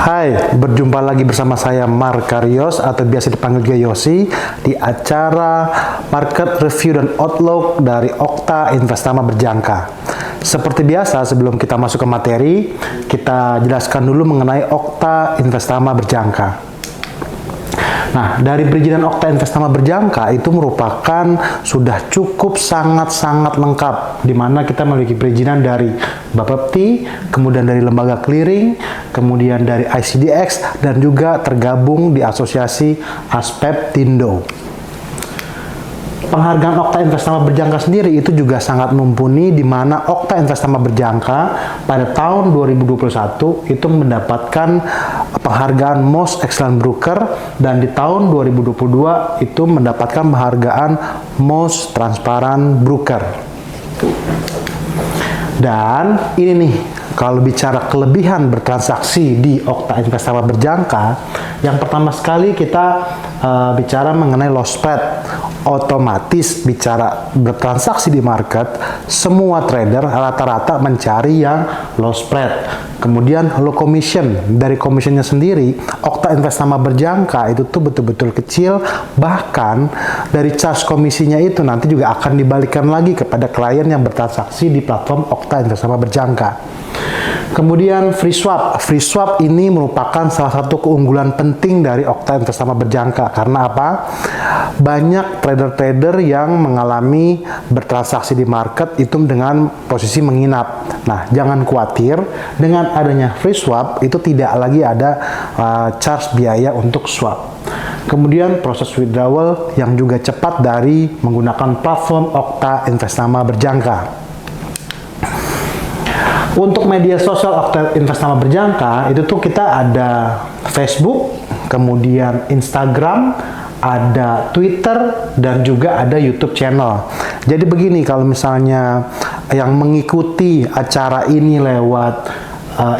Hai, berjumpa lagi bersama saya Mark Karyos atau biasa dipanggil Yosi di acara Market Review dan Outlook dari Okta Investama Berjangka. Seperti biasa, sebelum kita masuk ke materi, kita jelaskan dulu mengenai Okta Investama Berjangka. Nah, dari perizinan Okta Investama Berjangka itu merupakan sudah cukup sangat-sangat lengkap, di mana kita memiliki perizinan dari Bapepti, kemudian dari lembaga clearing, kemudian dari ICDX, dan juga tergabung di asosiasi Aspeptindo. Penghargaan Okta Investama Berjangka sendiri itu juga sangat mumpuni, di mana Okta Investama Berjangka pada tahun 2021 itu mendapatkan penghargaan Most Excellent Broker, dan di tahun 2022 itu mendapatkan penghargaan Most Transparent Broker. Dan ini nih, kalau bicara kelebihan bertransaksi di Okta Investama Berjangka, yang pertama sekali kita bicara mengenai low spread. Otomatis bicara bertransaksi di market, semua trader rata-rata mencari yang low spread. Kemudian low commission, dari commissionnya sendiri, Okta Investama Berjangka itu tuh betul-betul kecil, bahkan dari charge komisinya itu nanti juga akan dibalikan lagi kepada klien yang bertransaksi di platform Okta Investama Berjangka. Kemudian free swap. Free swap ini merupakan salah satu keunggulan penting dari Okta Investama Berjangka. Karena apa? Banyak trader-trader yang mengalami bertransaksi di market itu dengan posisi menginap. Nah, jangan khawatir, dengan adanya free swap itu tidak lagi ada charge biaya untuk swap. Kemudian proses withdrawal yang juga cepat dari menggunakan platform Okta Investama Berjangka. Untuk media sosial Okta Investama Berjangka itu tuh kita ada Facebook, kemudian Instagram, ada Twitter, dan juga ada YouTube channel. Jadi begini, kalau misalnya yang mengikuti acara ini lewat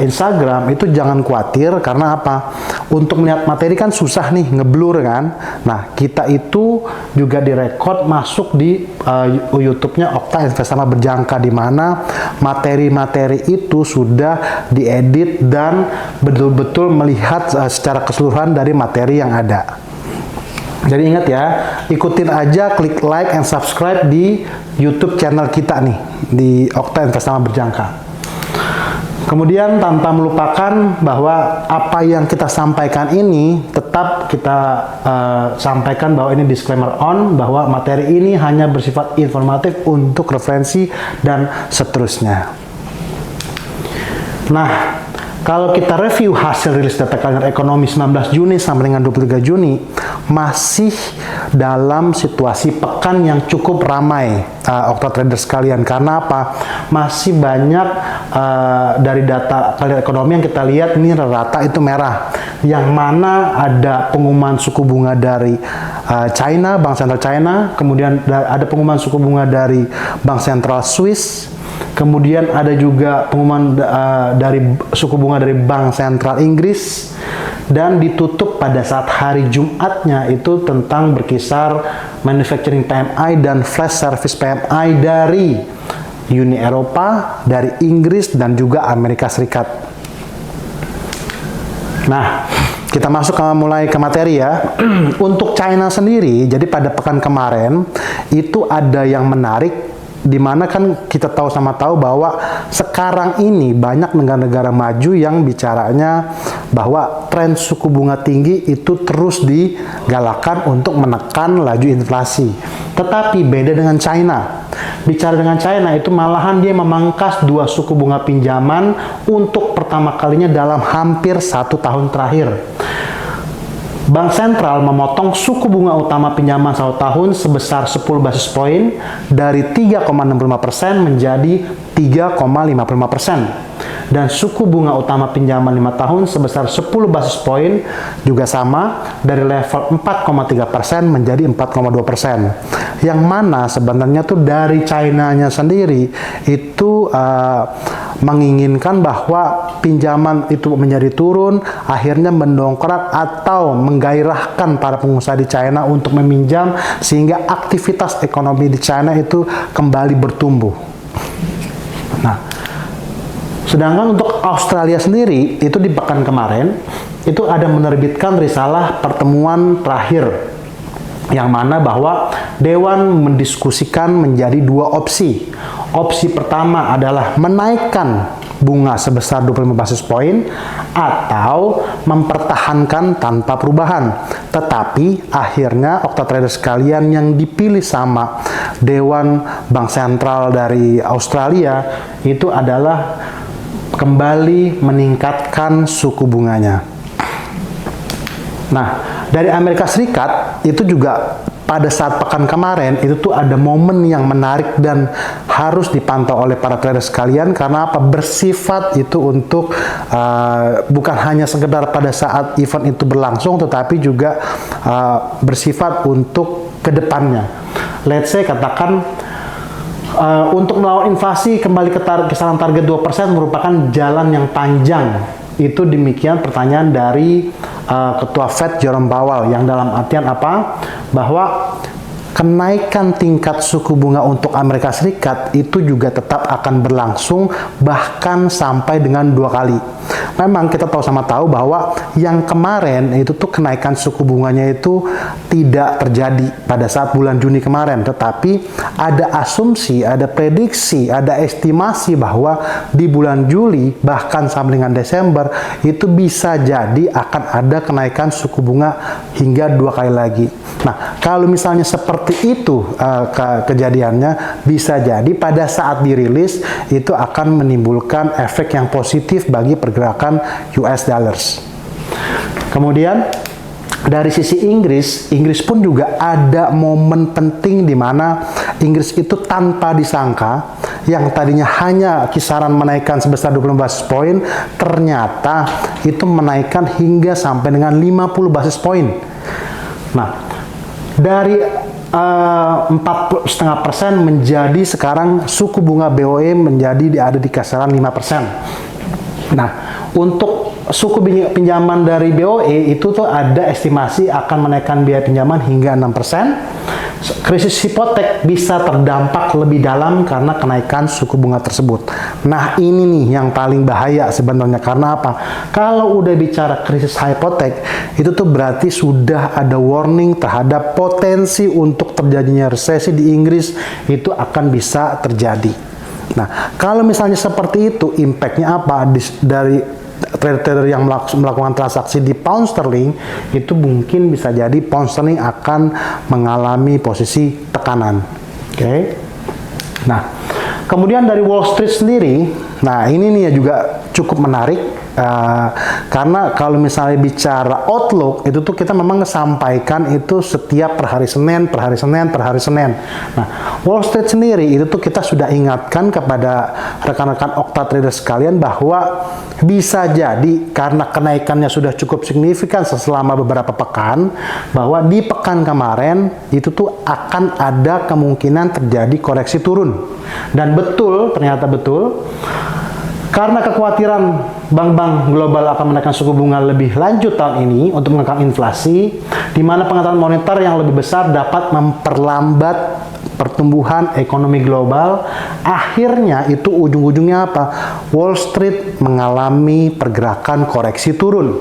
Instagram itu jangan khawatir, karena apa? Untuk melihat materi kan susah nih, ngeblur kan. Nah, kita itu juga direkod masuk di YouTube-nya Okta Investama Berjangka, di mana materi-materi itu sudah diedit dan betul-betul melihat secara keseluruhan dari materi yang ada. Jadi ingat ya, ikutin aja, klik like and subscribe di YouTube channel kita nih, di Okta Investama Berjangka. Kemudian tanpa melupakan bahwa apa yang kita sampaikan ini tetap kita sampaikan bahwa ini disclaimer on, bahwa materi ini hanya bersifat informatif untuk referensi dan seterusnya. Nah, kalau kita review hasil rilis data kalender ekonomi 19 Juni sampai dengan 23 Juni, masih dalam situasi pekan yang cukup ramai, Okta trader sekalian. Karena apa? Masih banyak dari data kalender ekonomi yang kita lihat ini rata itu merah. Yang mana ada pengumuman suku bunga dari China, Bank Sentral China, kemudian ada pengumuman suku bunga dari Bank Sentral Swiss, kemudian ada juga pengumuman dari suku bunga dari Bank Sentral Inggris, dan ditutup pada saat hari Jumatnya itu tentang berkisar manufacturing PMI dan flash service PMI dari Uni Eropa, dari Inggris, dan juga Amerika Serikat. Nah, kita masuk mulai ke materi ya. Untuk China sendiri, jadi pada pekan kemarin itu ada yang menarik, di mana kan kita tahu bahwa sekarang ini banyak negara-negara maju yang bicaranya bahwa tren suku bunga tinggi itu terus digalakkan untuk menekan laju inflasi. Tetapi beda dengan China. Bicara dengan China itu malahan dia memangkas dua suku bunga pinjaman untuk pertama kalinya dalam hampir 1 tahun terakhir. Bank Sentral memotong suku bunga utama pinjaman 1 tahun sebesar 10 basis poin dari 3,65% menjadi 3,55%. Dan suku bunga utama pinjaman 5 tahun sebesar 10 basis poin juga sama, dari level 4,3% menjadi 4,2%. Yang mana sebenarnya tuh dari China-nya sendiri itu menginginkan bahwa pinjaman itu menjadi turun, akhirnya mendongkrak atau menggairahkan para pengusaha di China untuk meminjam, sehingga aktivitas ekonomi di China itu kembali bertumbuh. Nah, Sedangkan untuk Australia sendiri, itu di pekan kemarin, itu ada menerbitkan risalah pertemuan terakhir, yang mana bahwa Dewan mendiskusikan menjadi dua opsi. Opsi pertama adalah menaikkan bunga sebesar 25 basis poin atau mempertahankan tanpa perubahan. Tetapi akhirnya Oktatraders sekalian, yang dipilih sama Dewan Bank Sentral dari Australia itu adalah kembali meningkatkan suku bunganya. Nah, dari Amerika Serikat itu juga pada saat pekan kemarin itu tuh ada momen yang menarik dan harus dipantau oleh para traders sekalian, karena apa? Bersifat itu untuk bukan hanya sekedar pada saat event itu berlangsung, tetapi juga bersifat untuk kedepannya. Let's say katakan untuk melawan inflasi kembali ke kisaran target 2% merupakan jalan yang panjang. Itu demikian pertanyaan dari Ketua Fed Jerome Powell, yang dalam artian apa? Bahwa kenaikan tingkat suku bunga untuk Amerika Serikat itu juga tetap akan berlangsung bahkan sampai dengan 2 kali. Memang kita tahu bahwa yang kemarin itu tuh kenaikan suku bunganya itu tidak terjadi pada saat bulan Juni kemarin, tetapi ada asumsi, ada prediksi, ada estimasi bahwa di bulan Juli bahkan sampai dengan Desember itu bisa jadi akan ada kenaikan suku bunga hingga 2 kali lagi. Nah, kalau misalnya seperti itu kejadiannya, bisa jadi pada saat dirilis itu akan menimbulkan efek yang positif bagi pergerakan US dollars. Kemudian dari sisi Inggris pun juga ada momen penting di mana Inggris itu tanpa disangka, yang tadinya hanya kisaran menaikkan sebesar 25 basis poin, ternyata itu menaikkan hingga sampai dengan 50 basis poin. Nah, dari 4,5% menjadi sekarang suku bunga BOE menjadi ada di kisaran 5%. Nah, untuk suku pinjaman dari BOE itu tuh ada estimasi akan menaikkan biaya pinjaman hingga 6%. Krisis hipotek bisa terdampak lebih dalam karena kenaikan suku bunga tersebut. Nah, ini nih yang paling bahaya sebenarnya. Karena apa? Kalau udah bicara krisis hipotek, itu tuh berarti sudah ada warning terhadap potensi untuk terjadinya resesi di Inggris itu akan bisa terjadi. Nah, kalau misalnya seperti itu, impact-nya apa dari trader-trader yang melakukan transaksi di pound sterling, itu mungkin bisa jadi pound sterling akan mengalami posisi tekanan. Oke. Nah, kemudian dari Wall Street sendiri, nah ini nih juga cukup menarik. Karena kalau misalnya bicara outlook, itu tuh kita memang sampaikan itu setiap per hari Senin. Nah, Wall Street sendiri itu tuh kita sudah ingatkan kepada rekan-rekan Oktatrader sekalian bahwa bisa jadi karena kenaikannya sudah cukup signifikan selama beberapa pekan, bahwa di pekan kemarin itu tuh akan ada kemungkinan terjadi koreksi turun. Dan betul, ternyata betul. Karena kekhawatiran bank-bank global akan menaikkan suku bunga lebih lanjut tahun ini untuk menekan inflasi, di mana pengetatan moneter yang lebih besar dapat memperlambat pertumbuhan ekonomi global. Akhirnya itu ujung-ujungnya apa? Wall Street mengalami pergerakan koreksi turun.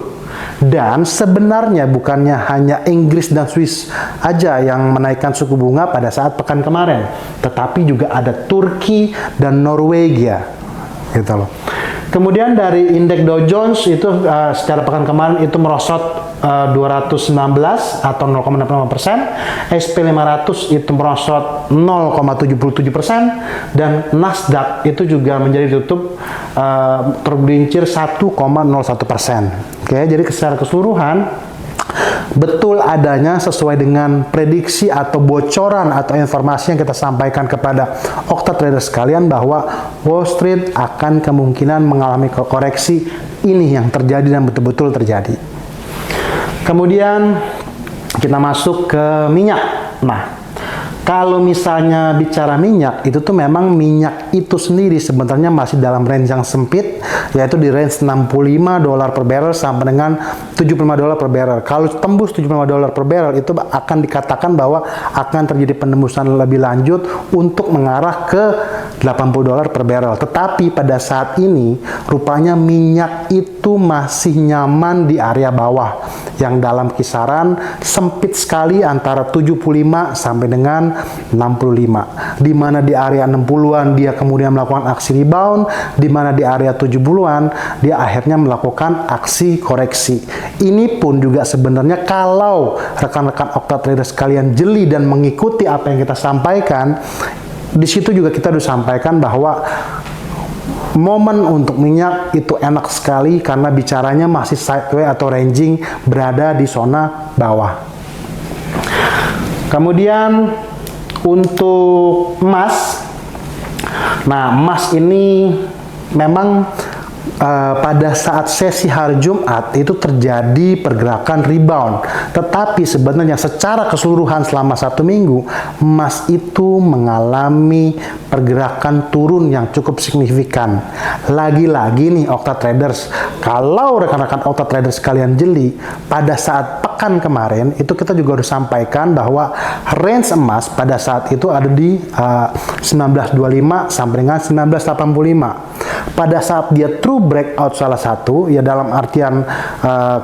Dan sebenarnya bukannya hanya Inggris dan Swiss aja yang menaikkan suku bunga pada saat pekan kemarin, tetapi juga ada Turki dan Norwegia. Gitu loh. Kemudian dari indeks Dow Jones itu secara pekan kemarin itu merosot 219 atau 0,65%, SP 500 itu merosot 0,77%, dan Nasdaq itu juga menjadi tutup tergelincir 1,01%. Oke, jadi secara keseluruhan betul adanya sesuai dengan prediksi atau bocoran atau informasi yang kita sampaikan kepada Oktatrader sekalian, bahwa Wall Street akan kemungkinan mengalami koreksi ini yang terjadi dan betul-betul terjadi. Kemudian kita masuk ke minyak. Nah, kalau misalnya bicara minyak, itu tuh memang minyak itu sendiri sebenarnya masih dalam range yang sempit, yaitu di range $65 per barrel sampai dengan $75 per barrel. Kalau tembus $75 per barrel, itu akan dikatakan bahwa akan terjadi penembusan lebih lanjut untuk mengarah ke $80 per barrel. Tetapi pada saat ini rupanya minyak itu masih nyaman di area bawah yang dalam kisaran sempit sekali antara 75 sampai dengan 65. Di mana di area 60-an dia kemudian melakukan aksi rebound, di mana di area 70-an dia akhirnya melakukan aksi koreksi. Ini pun juga sebenarnya kalau rekan-rekan Okta Trader sekalian jeli dan mengikuti apa yang kita sampaikan, di situ juga kita sudah sampaikan bahwa momen untuk minyak itu enak sekali karena bicaranya masih sideways atau ranging berada di zona bawah. Kemudian untuk emas, nah emas ini memang pada saat sesi hari Jumat itu terjadi pergerakan rebound, tetapi sebenarnya secara keseluruhan selama 1 minggu emas itu mengalami pergerakan turun yang cukup signifikan. Lagi-lagi nih Okta Traders, kalau rekan-rekan Okta Traders sekalian jeli, pada saat pekan kemarin itu kita juga harus sampaikan bahwa range emas pada saat itu ada di 1925 sampai dengan 1985. Pada saat dia true breakout salah satu, ya dalam artian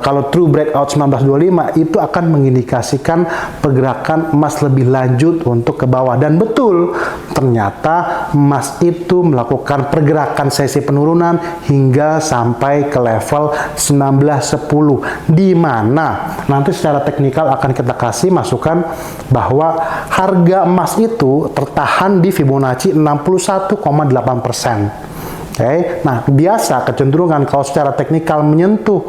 kalau true breakout 1925 itu akan mengindikasikan pergerakan emas lebih lanjut untuk ke bawah. Dan betul, ternyata emas itu melakukan pergerakan sesi penurunan hingga sampai ke level 1910, di mana nanti secara teknikal akan kita kasih masukan bahwa harga emas itu tertahan di Fibonacci 61,8%. Oke, nah biasa kecenderungan kalau secara teknikal menyentuh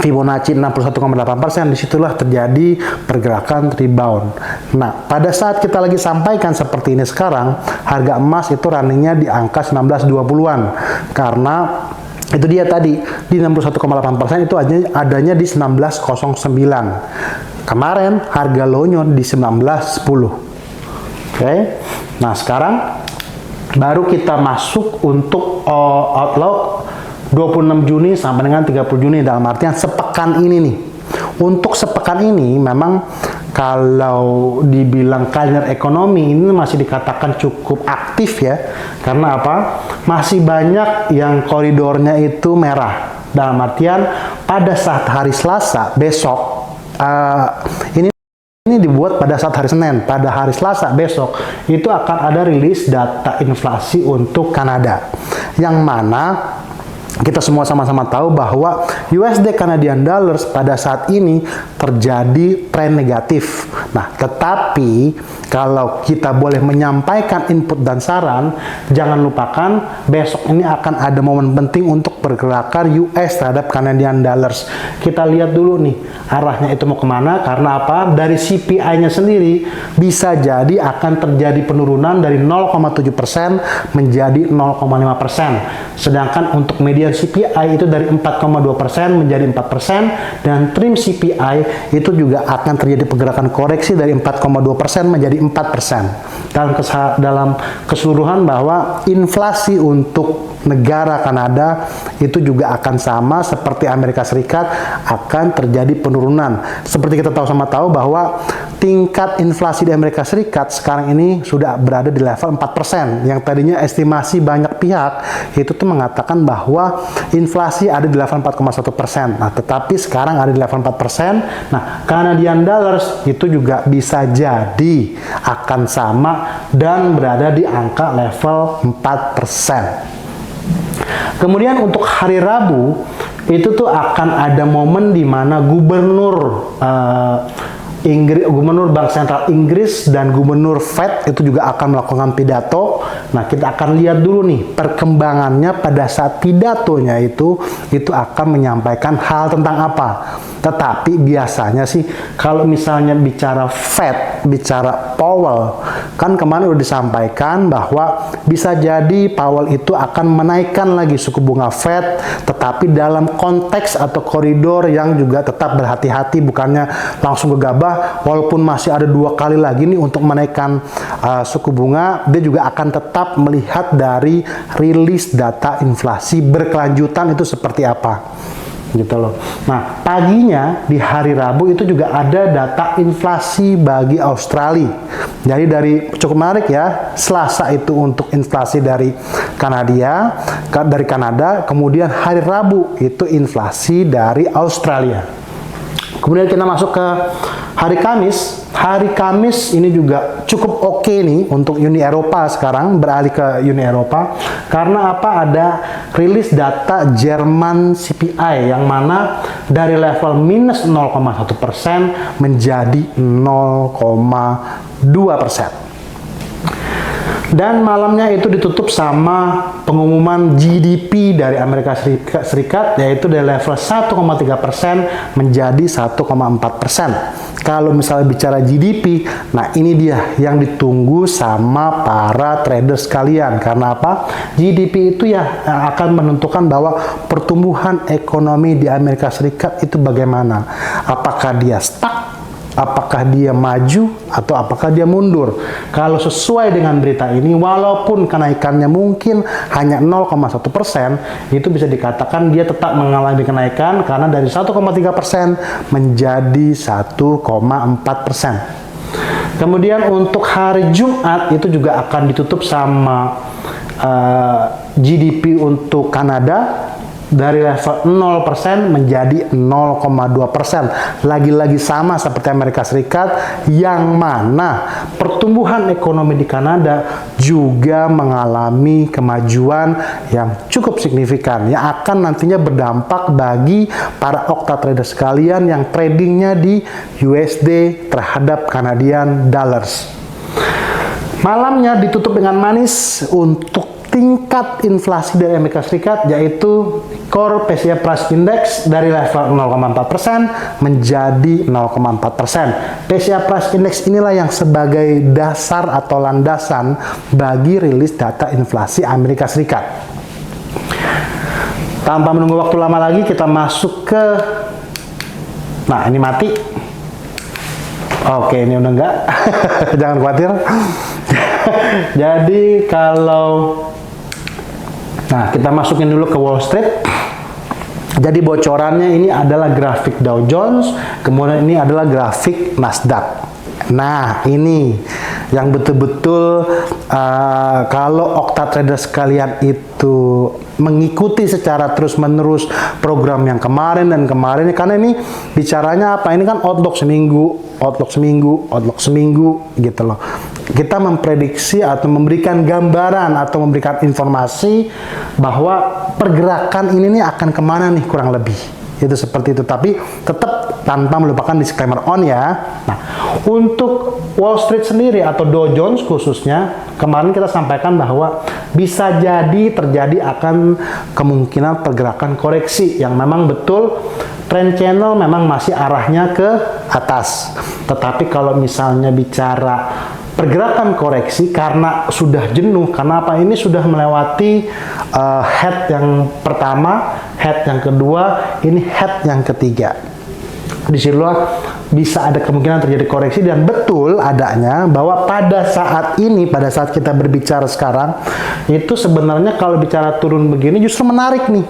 Fibonacci 61,8%, disitulah terjadi pergerakan rebound. Nah, pada saat kita lagi sampaikan seperti ini sekarang, harga emas itu runningnya di angka 1920-an, karena itu dia tadi di 61,8% itu adanya di 1909. Kemarin harga low-nya di 1910. Oke, nah sekarang baru kita masuk untuk outlook 26 Juni sampai dengan 30 Juni dalam artian sepekan ini nih. Untuk sepekan ini memang kalau dibilang kalender ekonomi ini masih dikatakan cukup aktif ya. Karena apa? Masih banyak yang koridornya itu merah. Dalam artian pada saat hari Selasa besok ini dibuat pada saat hari Senin. Pada hari Selasa besok itu akan ada rilis data inflasi untuk Kanada, yang mana kita semua sama-sama tahu bahwa USD Canadian Dollars pada saat ini terjadi tren negatif. Nah, tetapi kalau kita boleh menyampaikan input dan saran, jangan lupakan besok ini akan ada momen penting untuk pergerakan US terhadap Canadian Dollars. Kita lihat dulu nih arahnya itu mau kemana, karena apa? Dari CPI-nya sendiri bisa jadi akan terjadi penurunan dari 0,7% menjadi 0,5%. Sedangkan untuk median CPI itu dari 4,2% menjadi 4%, dan trim CPI itu juga akan terjadi pergerakan koreksi dari 4,2% menjadi 4%. Dalam keseluruhan bahwa inflasi untuk negara Kanada itu juga akan sama seperti Amerika Serikat, akan terjadi penurunan. Seperti kita sama tahu bahwa tingkat inflasi di Amerika Serikat sekarang ini sudah berada di level 4%, yang tadinya estimasi banyak pihak itu tuh mengatakan bahwa inflasi ada di level 4,1%. Nah, tetapi sekarang ada di level 4%. Nah, Canadian Dollars itu juga bisa jadi akan sama dan berada di angka level 4%. Kemudian untuk hari Rabu itu tuh akan ada momen di mana gubernur Gubernur Bank Sentral Inggris dan Gubernur Fed itu juga akan melakukan pidato. Nah, kita akan lihat dulu nih perkembangannya pada saat pidatonya itu akan menyampaikan hal tentang apa. Tetapi biasanya sih kalau misalnya bicara Fed, bicara Powell, kan kemarin udah disampaikan bahwa bisa jadi Powell itu akan menaikkan lagi suku bunga Fed, tetapi dalam konteks atau koridor yang juga tetap berhati-hati, bukannya langsung gegabah. Walaupun masih ada 2 kali lagi nih untuk menaikkan suku bunga, dia juga akan tetap melihat dari rilis data inflasi berkelanjutan itu seperti apa. gitu loh. Nah, paginya di hari Rabu itu juga ada data inflasi bagi Australia. Jadi dari cukup menarik ya, Selasa itu untuk inflasi dari Kanada, kemudian hari Rabu itu inflasi dari Australia. Kemudian kita masuk ke hari Kamis. Hari Kamis ini juga cukup oke nih untuk Uni Eropa sekarang, beralih ke Uni Eropa. Karena apa? Ada rilis data Jerman CPI yang mana dari level minus 0,1% menjadi 0,2%. Dan malamnya itu ditutup sama pengumuman GDP dari Amerika Serikat, yaitu dari level 1,3% menjadi 1,4%. Kalau misalnya bicara GDP, nah ini dia yang ditunggu sama para traders sekalian. Karena apa? GDP itu ya akan menentukan bahwa pertumbuhan ekonomi di Amerika Serikat itu bagaimana. Apakah dia stuck? Apakah dia maju atau apakah dia mundur? Kalau sesuai dengan berita ini, walaupun kenaikannya mungkin hanya 0,1%, itu bisa dikatakan dia tetap mengalami kenaikan karena dari 1,3% menjadi 1,4%. Kemudian untuk hari Jumat itu juga akan ditutup sama GDP untuk Kanada dari level 0% menjadi 0,2%. Lagi-lagi sama seperti Amerika Serikat, yang mana pertumbuhan ekonomi di Kanada juga mengalami kemajuan yang cukup signifikan, yang akan nantinya berdampak bagi para okta trader sekalian yang tradingnya di USD terhadap Canadian dollars. Malamnya ditutup dengan manis untuk tingkat inflasi dari Amerika Serikat, yaitu Core PCE Price Index dari level 0,4% menjadi 0,4%. PCE Price Index inilah yang sebagai dasar atau landasan bagi rilis data inflasi Amerika Serikat. Tanpa menunggu waktu lama lagi, kita masuk ke... Nah, ini mati. Oke, ini udah enggak. Jangan khawatir. Jadi kalau... Nah, kita masukin dulu ke Wall Street. Jadi bocorannya ini adalah grafik Dow Jones, kemudian ini adalah grafik Nasdaq. Nah, ini yang betul-betul kalau okta trader sekalian itu mengikuti secara terus-menerus program yang kemarin dan kemarin, karena ini bicaranya apa? Ini kan outlook seminggu gitu loh. Kita memprediksi atau memberikan gambaran atau memberikan informasi bahwa pergerakan ini nih akan kemana nih kurang lebih. Itu seperti itu, tapi tetap tanpa melupakan disclaimer on ya. Nah, untuk Wall Street sendiri atau Dow Jones khususnya, kemarin kita sampaikan bahwa bisa jadi terjadi akan kemungkinan pergerakan koreksi yang memang betul trend channel memang masih arahnya ke atas. Tetapi kalau misalnya bicara pergerakan koreksi karena sudah jenuh, karena apa? Ini sudah melewati head yang pertama, head yang kedua, ini head yang ketiga. Disitulah bisa ada kemungkinan terjadi koreksi, dan betul adanya bahwa pada saat ini, pada saat kita berbicara sekarang, itu sebenarnya kalau bicara turun begini justru menarik nih.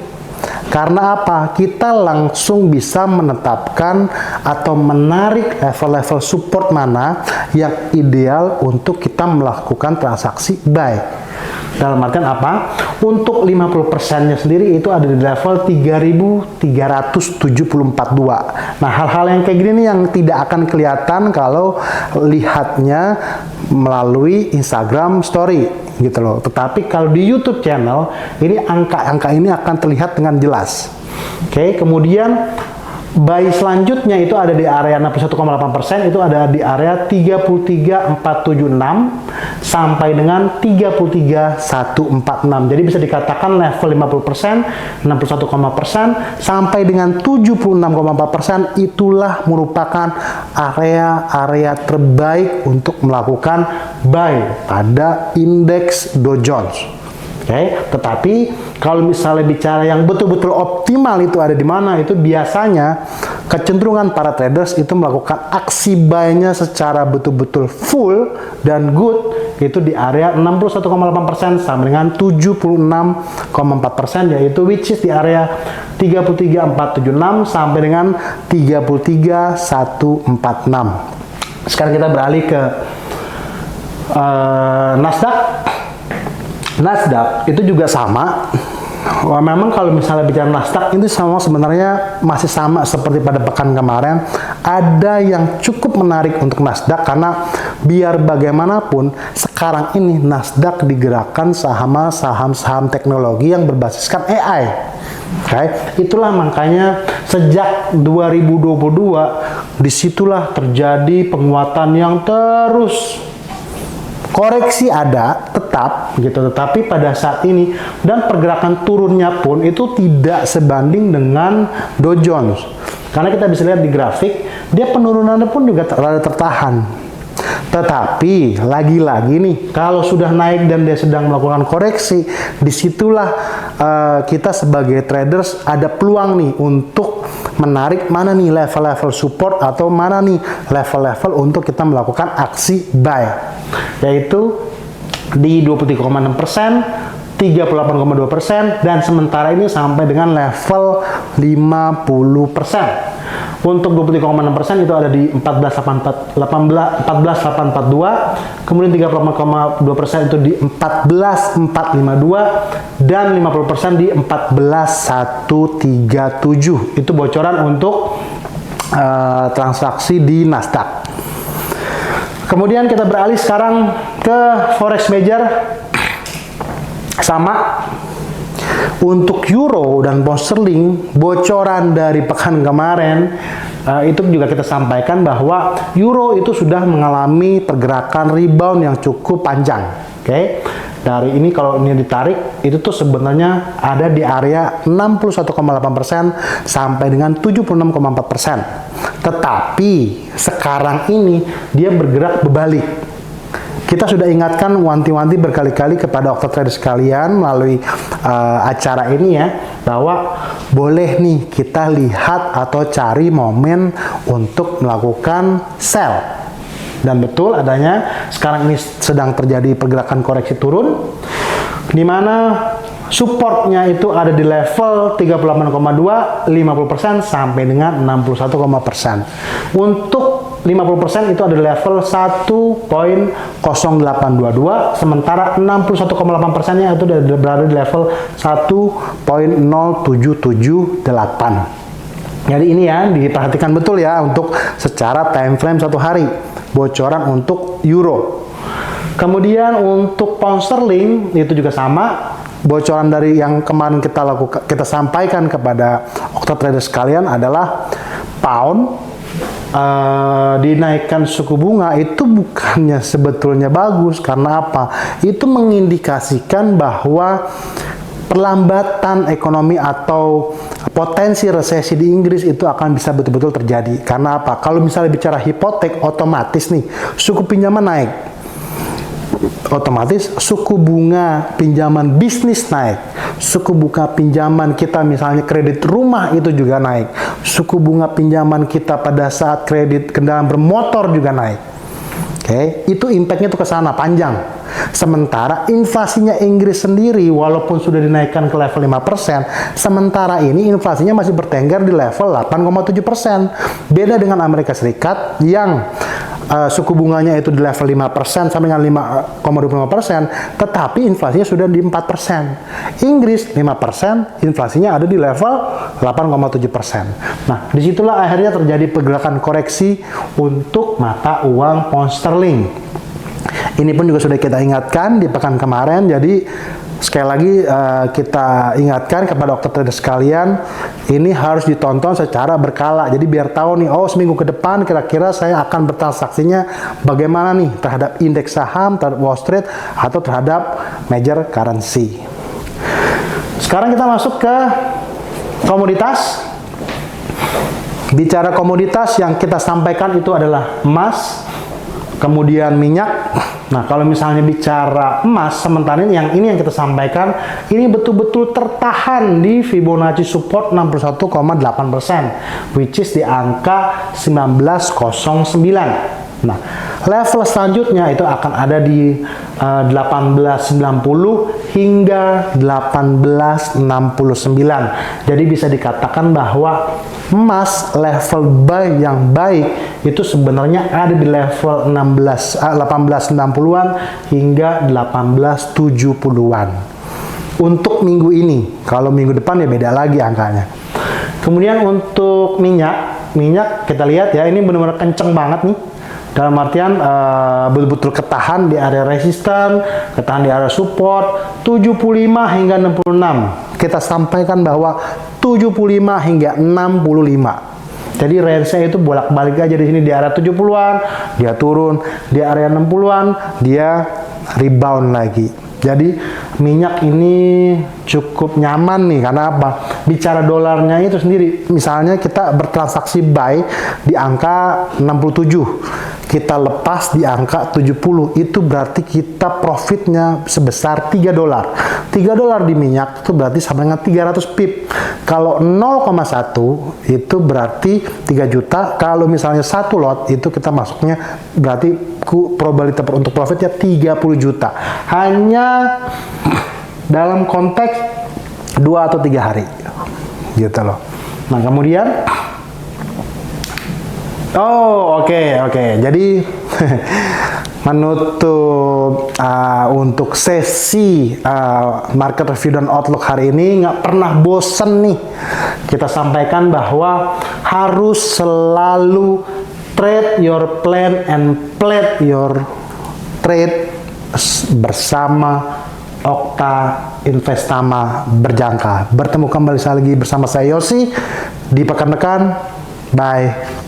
Karena apa? Kita langsung bisa menetapkan atau menarik level-level support mana yang ideal untuk kita melakukan transaksi buy. Dalam artian apa? Untuk 50%-nya sendiri itu ada di level 3.374.2. Nah, hal-hal yang kayak gini nih yang tidak akan kelihatan kalau lihatnya melalui Instagram Story gitu loh. Tetapi kalau di YouTube channel, ini angka-angka ini akan terlihat dengan jelas. Oke, kemudian buy selanjutnya itu ada di area 61,8%, itu ada di area 33.476 sampai dengan 33.146. Jadi bisa dikatakan level 50%, 61,% sampai dengan 76,4% itulah merupakan area-area terbaik untuk melakukan buy pada indeks Dow Jones. Tetapi kalau misalnya bicara yang betul-betul optimal itu ada di mana, itu biasanya kecenderungan para traders itu melakukan aksi buy-nya secara betul-betul full dan good itu di area 61,8% sama dengan 76,4%, yaitu which is di area 33.476 sampai dengan 33.146. Sekarang kita beralih ke Nasdaq itu juga sama. Wah, memang kalau misalnya bicara Nasdaq itu sama, sebenarnya masih sama seperti pada pekan kemarin. Ada yang cukup menarik untuk Nasdaq karena biar bagaimanapun sekarang ini Nasdaq digerakkan saham-saham teknologi yang berbasiskan AI. Itulah makanya sejak 2022 disitulah terjadi penguatan yang terus. Koreksi ada tetap gitu, tetapi pada saat ini dan pergerakan turunnya pun itu tidak sebanding dengan Dow Jones. Karena kita bisa lihat di grafik, dia penurunannya pun juga rada tertahan. Tetapi lagi-lagi nih, kalau sudah naik dan dia sedang melakukan koreksi, disitulah kita sebagai traders ada peluang nih untuk menarik mana nih level-level support atau mana nih level-level untuk kita melakukan aksi buy, yaitu di 23,6%, 38,2%, dan sementara ini sampai dengan level 50%. Untuk 23,6% itu ada di 14.842, kemudian 38,2% itu di 14.452, dan 50% di 14.137. Itu bocoran untuk transaksi di Nasdaq. Kemudian kita beralih sekarang ke forex major. Sama. Untuk euro dan pound sterling, bocoran dari pekan kemarin itu juga kita sampaikan bahwa euro itu sudah mengalami pergerakan rebound yang cukup panjang. Dari ini kalau ini ditarik, itu tuh sebenarnya ada di area 61,8% sampai dengan 76,4%. Tetapi sekarang ini dia bergerak berbalik. Kita sudah ingatkan wanti-wanti berkali-kali kepada octatrader sekalian melalui acara ini ya, bahwa boleh nih kita lihat atau cari momen untuk melakukan sell. Dan betul adanya sekarang ini sedang terjadi pergerakan koreksi turun, di mana supportnya itu ada di level 38,2, 50% sampai dengan 61,%. Untuk 50% itu ada di level 1.0822, sementara 61,8%-nya itu berada di level 1.0778. Jadi ini ya diperhatikan betul ya untuk secara time frame satu hari, bocoran untuk euro. Kemudian untuk pound sterling itu juga sama. Bocoran dari yang kemarin kita sampaikan kepada octatrader sekalian adalah pound dinaikkan suku bunga itu bukannya sebetulnya bagus. Karena apa? Itu mengindikasikan bahwa perlambatan ekonomi atau potensi resesi di Inggris itu akan bisa betul-betul terjadi. Karena apa? Kalau misalnya bicara hipotek, otomatis nih suku pinjaman naik. Otomatis suku bunga pinjaman bisnis naik, suku bunga pinjaman kita misalnya kredit rumah itu juga naik, suku bunga pinjaman kita pada saat kredit kendaraan bermotor juga naik. Itu impactnya tuh ke sana panjang. Sementara inflasinya Inggris sendiri walaupun sudah dinaikkan ke level 5%, sementara ini inflasinya masih bertengger di level 8,7%. Beda dengan Amerika Serikat yang suku bunganya itu di level 5% sampai dengan 5,25%, tetapi inflasinya sudah di 4%. Inggris 5%, inflasinya ada di level 8,7%. Nah, disitulah akhirnya terjadi pergerakan koreksi untuk mata uang pound sterling. Ini pun juga sudah kita ingatkan di pekan kemarin. Jadi sekali lagi kita ingatkan kepada octatrader sekalian, ini harus ditonton secara berkala. Jadi biar tahu nih, oh seminggu ke depan kira-kira saya akan bertransaksinya bagaimana nih terhadap indeks saham, terhadap Wall Street, atau terhadap major currency. Sekarang kita masuk ke komoditas. Bicara komoditas yang kita sampaikan itu adalah emas, kemudian minyak. Nah, kalau misalnya bicara emas, sementara ini yang kita sampaikan, ini betul-betul tertahan di Fibonacci support 61,8%, which is di angka 1909. Nah, level selanjutnya itu akan ada di 1890 hingga 1869. Jadi bisa dikatakan bahwa emas level buy yang baik itu sebenarnya ada di level 1890-an hingga 1870-an. Untuk minggu ini, kalau minggu depan ya beda lagi angkanya. Kemudian untuk minyak kita lihat ya, ini benar-benar kenceng banget nih. Dalam artian betul-betul ketahan di area resisten, ketahan di area support 75 hingga 66. Kita sampaikan bahwa 75 hingga 65. Jadi range-nya itu bolak-balik aja di sini di area 70-an, dia turun, di area 60-an, dia rebound lagi. Jadi minyak ini cukup nyaman nih, karena apa? Bicara dolarnya itu sendiri, misalnya kita bertransaksi buy di angka 67, kita lepas di angka 70, itu berarti kita profitnya sebesar 3 dolar. 3 dolar di minyak itu berarti sama dengan 300 pip. Kalau 0,1 itu berarti 3 juta. Kalau misalnya satu lot itu kita masuknya berarti probabilitas untuk profitnya 30 juta. Hanya dalam konteks 2 atau 3 hari. Gitu loh. Nah, kemudian oke. Jadi menutup untuk sesi market review dan outlook hari ini, nggak pernah bosen nih kita sampaikan bahwa harus selalu trade your plan and play your trade bersama Okta Investama Berjangka. Bertemu kembali lagi bersama saya Yosi di pekan depan. Bye.